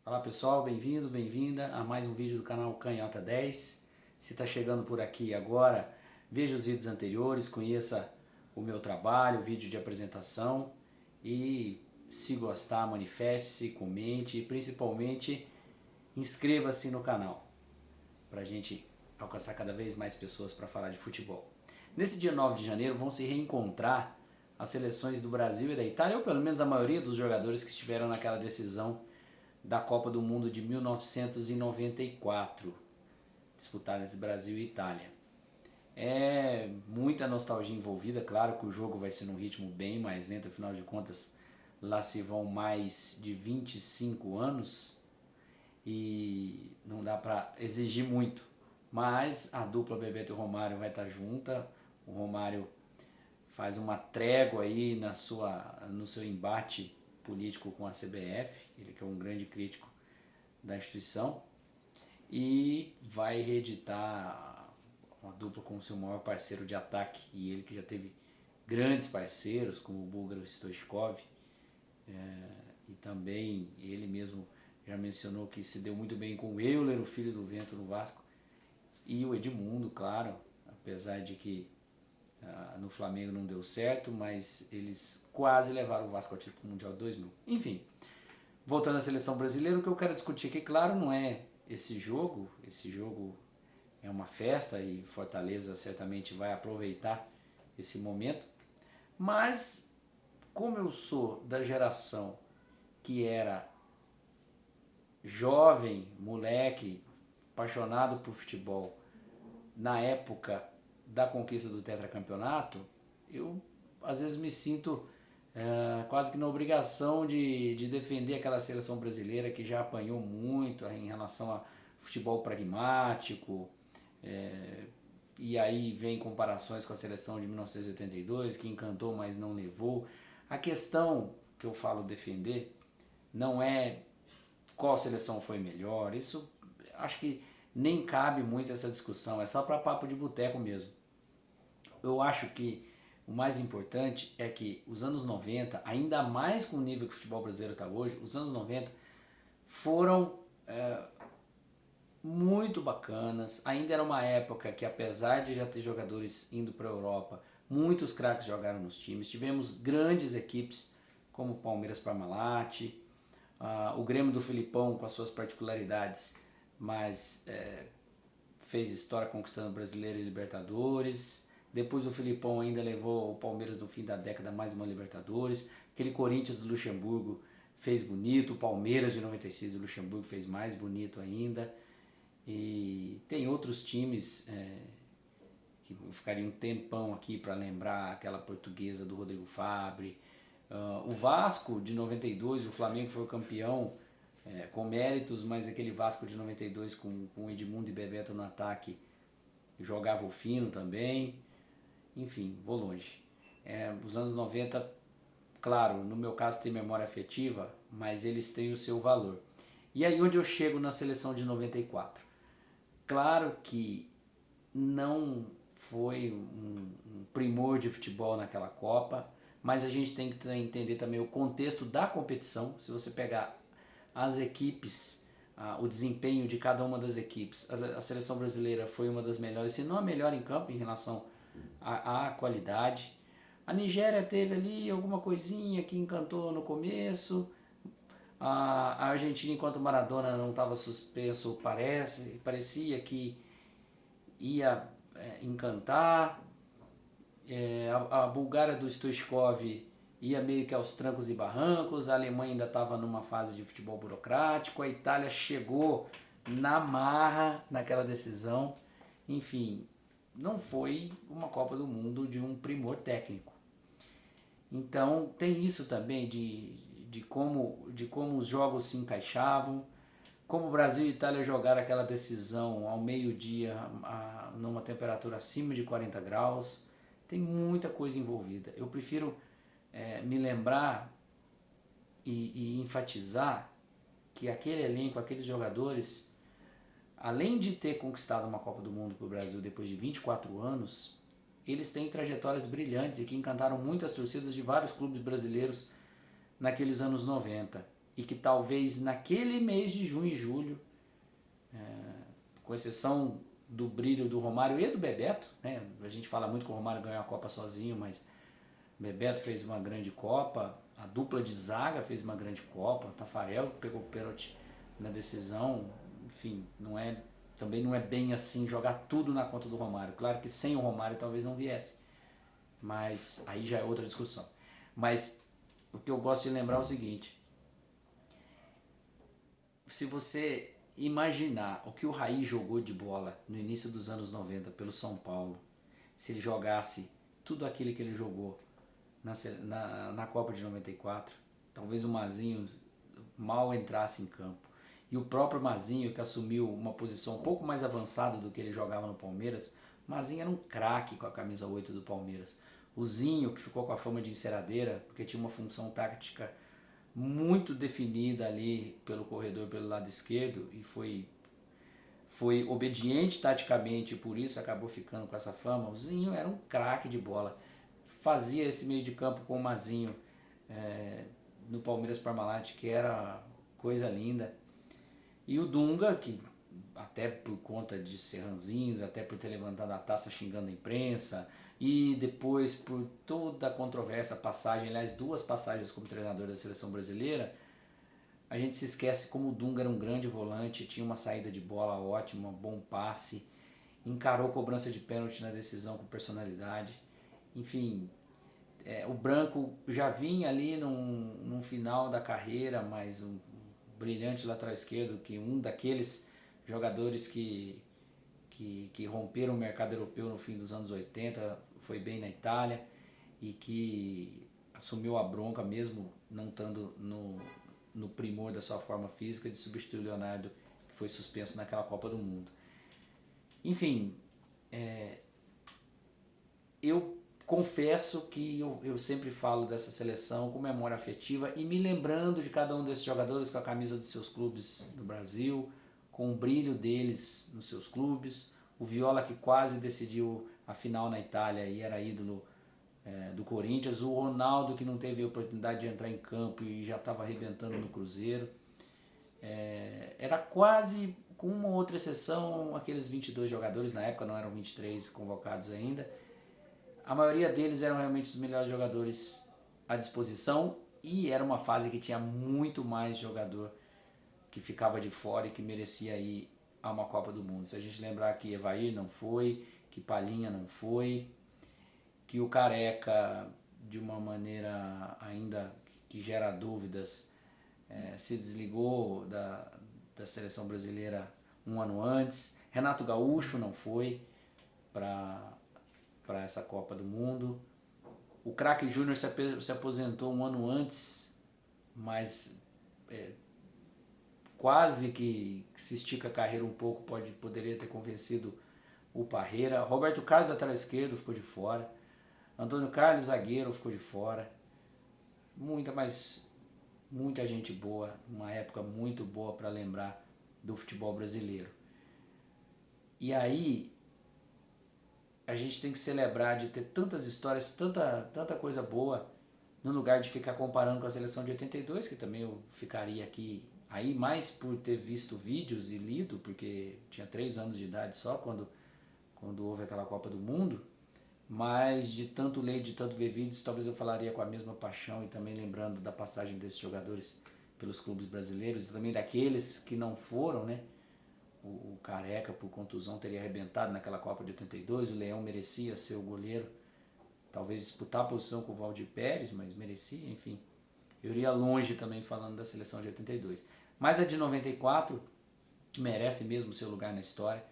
Olá pessoal, bem-vindo, bem-vinda a mais um vídeo do canal Canhota 10. Se está chegando por aqui agora, veja os vídeos anteriores, conheça o meu trabalho, o vídeo de apresentação e se gostar, manifeste-se, comente e principalmente inscreva-se no canal para a gente alcançar cada vez mais pessoas para falar de futebol. Nesse dia 9 de janeiro vão se reencontrar as seleções do Brasil e da Itália, ou pelo menos a maioria dos jogadores que estiveram naquela decisão da Copa do Mundo de 1994, disputada entre Brasil e Itália. É muita nostalgia envolvida, claro que o jogo vai ser num ritmo bem mais lento, afinal de contas lá se vão mais de 25 anos e não dá para exigir muito. Mas a dupla Bebeto e Romário vai estar junta, o Romário faz uma trégua aí no seu embate político com a CBF, ele que é um grande crítico da instituição, e vai reeditar uma dupla com o seu maior parceiro de ataque, e ele que já teve grandes parceiros, como o búlgaro Stoichkov, e também ele mesmo já mencionou que se deu muito bem com o Euler, o filho do vento no Vasco, e o Edmundo, claro, apesar de que no Flamengo não deu certo, mas eles quase levaram o Vasco ao título mundial 2000. Enfim, voltando à seleção brasileira, o que eu quero discutir aqui, claro, não é esse jogo é uma festa e Fortaleza certamente vai aproveitar esse momento, mas como eu sou da geração que era jovem, moleque, apaixonado por futebol na época da conquista do tetracampeonato, eu às vezes me sinto quase que na obrigação de defender aquela seleção brasileira que já apanhou muito em relação a futebol pragmático, e aí vem comparações com a seleção de 1982, que encantou, mas não levou. A questão que eu falo defender não é qual seleção foi melhor, isso acho que nem cabe muito essa discussão, é só para papo de boteco mesmo. Eu acho que o mais importante é que os anos 90, ainda mais com o nível que o futebol brasileiro está hoje, os anos 90 foram muito bacanas. Ainda era uma época que, apesar de já ter jogadores indo para a Europa, muitos craques jogaram nos times. Tivemos grandes equipes como o Palmeiras Parmalat, o Grêmio do Filipão com as suas particularidades, mas fez história conquistando Brasileiro e Libertadores. Depois o Filipão ainda levou o Palmeiras no fim da década mais uma Libertadores. Aquele Corinthians do Luxemburgo fez bonito, o Palmeiras de 96 do Luxemburgo fez mais bonito ainda. E tem outros times que ficaria um tempão aqui para lembrar, aquela portuguesa do Rodrigo Fabre. O Vasco de 92, o Flamengo foi o campeão com méritos, mas aquele Vasco de 92 com Edmundo e Bebeto no ataque jogava o fino também. Enfim, vou longe. Os anos 90, claro, no meu caso tem memória afetiva, mas eles têm o seu valor. E aí onde eu chego na seleção de 94? Claro que não foi um primor de futebol naquela Copa, mas a gente tem que entender também o contexto da competição. Se você pegar as equipes, o desempenho de cada uma das equipes, a seleção brasileira foi uma das melhores, se não a melhor em campo em relação à qualidade. A Nigéria teve ali alguma coisinha que encantou no começo. A Argentina, enquanto o Maradona não estava suspenso, parecia que ia encantar. A Bulgária do Stoichkov ia meio que aos trancos e barrancos. A Alemanha ainda estava numa fase de futebol burocrático. A Itália chegou na marra naquela decisão. Enfim, não foi uma Copa do Mundo de um primor técnico. Então tem isso também de como os jogos se encaixavam, como o Brasil e Itália jogaram aquela decisão ao meio-dia, numa temperatura acima de 40 graus. Tem muita coisa envolvida. Eu prefiro me lembrar e enfatizar que aquele elenco, aqueles jogadores, além de ter conquistado uma Copa do Mundo para o Brasil depois de 24 anos, eles têm trajetórias brilhantes e que encantaram muitas torcidas de vários clubes brasileiros naqueles anos 90. e que talvez naquele mês de junho e julho, com exceção do brilho do Romário e do Bebeto, né? A gente fala muito que o Romário ganhou a Copa sozinho, mas o Bebeto fez uma grande Copa, a dupla de zaga fez uma grande Copa, o Tafarel pegou o pênalti na decisão, enfim, também não é bem assim jogar tudo na conta do Romário. Claro que sem o Romário talvez não viesse, mas aí já é outra discussão. Mas o que eu gosto de lembrar é o seguinte: se você imaginar o que o Raí jogou de bola no início dos anos 90 pelo São Paulo, se ele jogasse tudo aquilo que ele jogou na Copa de 94, talvez o Mazinho mal entrasse em campo. E o próprio Mazinho, que assumiu uma posição um pouco mais avançada do que ele jogava no Palmeiras, o Mazinho era um craque com a camisa 8 do Palmeiras. O Zinho, que ficou com a fama de enceradeira, porque tinha uma função tática muito definida ali pelo corredor pelo lado esquerdo e foi obediente taticamente, por isso acabou ficando com essa fama. O Zinho era um craque de bola, fazia esse meio de campo com o Mazinho no Palmeiras Parmalat, que era coisa linda. E o Dunga, que até por conta de ser ranzinhos, até por ter levantado a taça xingando a imprensa, e depois por toda a controvérsia, passagem, aliás, 2 passagens como treinador da seleção brasileira, a gente se esquece como o Dunga era um grande volante, tinha uma saída de bola ótima, um bom passe, encarou cobrança de pênalti na decisão com personalidade. Enfim, o Branco já vinha ali num final da carreira, mas um brilhante lateral esquerdo, que um daqueles jogadores que romperam o mercado europeu no fim dos anos 80, foi bem na Itália e que assumiu a bronca mesmo não estando no primor da sua forma física de substituir o Leonardo, que foi suspenso naquela Copa do Mundo. Enfim, eu confesso que eu sempre falo dessa seleção com memória afetiva e me lembrando de cada um desses jogadores com a camisa dos seus clubes do Brasil, com o brilho deles nos seus clubes, o Viola que quase decidiu a final na Itália e era ídolo do Corinthians, o Ronaldo que não teve a oportunidade de entrar em campo e já estava arrebentando no Cruzeiro. Era quase, com uma outra exceção, aqueles 22 jogadores, na época não eram 23 convocados ainda, a maioria deles eram realmente os melhores jogadores à disposição e era uma fase que tinha muito mais jogador que ficava de fora e que merecia ir a uma Copa do Mundo. Se a gente lembrar que Evair não foi, que Palhinha não foi, que o Careca, de uma maneira ainda que gera dúvidas, se desligou da seleção brasileira um ano antes. Renato Gaúcho não foi para essa Copa do Mundo. O craque Júnior se aposentou um ano antes, mas quase que se estica a carreira um pouco, poderia ter convencido o Parreira. Roberto Carlos, lateral esquerdo, ficou de fora. Antônio Carlos, zagueiro, ficou de fora. Muita gente boa, uma época muito boa para lembrar do futebol brasileiro. E aí a gente tem que celebrar de ter tantas histórias, tanta coisa boa, no lugar de ficar comparando com a seleção de 82, que também eu ficaria aqui, aí mais por ter visto vídeos e lido, porque tinha 3 anos de idade só quando houve aquela Copa do Mundo, mas de tanto ler, de tanto ver vídeos, talvez eu falaria com a mesma paixão e também lembrando da passagem desses jogadores pelos clubes brasileiros e também daqueles que não foram, né? O Careca, por contusão, teria arrebentado naquela Copa de 82. O Leão merecia ser o goleiro, talvez disputar a posição com o Valdir Pérez, mas merecia, enfim. Eu iria longe também falando da seleção de 82. Mas a de 94 merece mesmo seu lugar na história,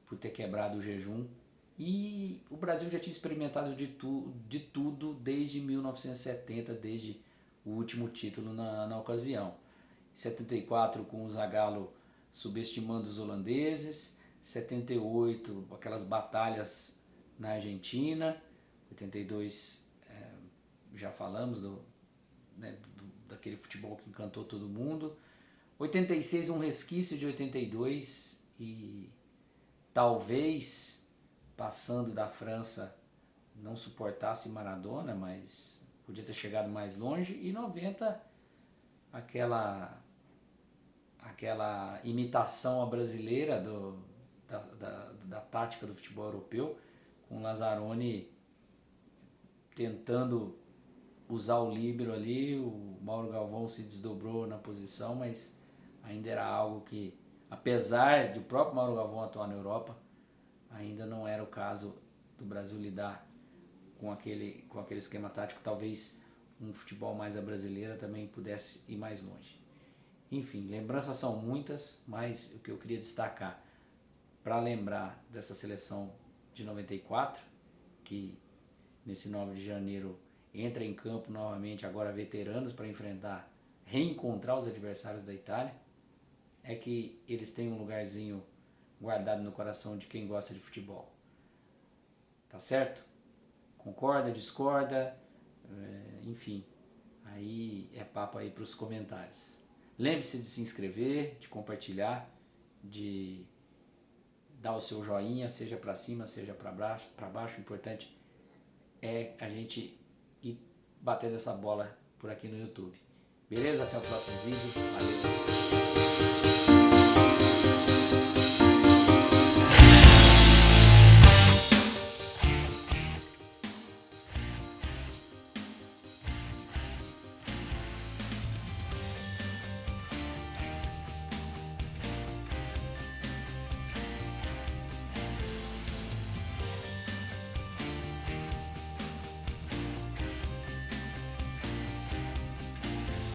por ter quebrado o jejum. E o Brasil já tinha experimentado de tudo desde 1970, desde o último título na ocasião. 74 com o Zagallo subestimando os holandeses, 78 aquelas batalhas na Argentina, 82 já falamos daquele futebol que encantou todo mundo, 86 um resquício de 82 e talvez passando da França não suportasse Maradona, mas podia ter chegado mais longe, e 90 aquela imitação à brasileira da tática do futebol europeu, com o Lazzaroni tentando usar o líbero ali. O Mauro Galvão se desdobrou na posição, mas ainda era algo que, apesar de o próprio Mauro Galvão atuar na Europa, ainda não era o caso do Brasil lidar com aquele esquema tático. Talvez um futebol mais à brasileira também pudesse ir mais longe. Enfim, lembranças são muitas, mas o que eu queria destacar para lembrar dessa seleção de 94, que nesse 9 de janeiro entra em campo novamente, agora veteranos, para reencontrar os adversários da Itália, é que eles têm um lugarzinho guardado no coração de quem gosta de futebol. Tá certo? Concorda, discorda, enfim, aí é papo aí para os comentários. Lembre-se de se inscrever, de compartilhar, de dar o seu joinha, seja para cima, seja para baixo. O importante é a gente ir batendo essa bola por aqui no YouTube. Beleza? Até o próximo vídeo. Valeu!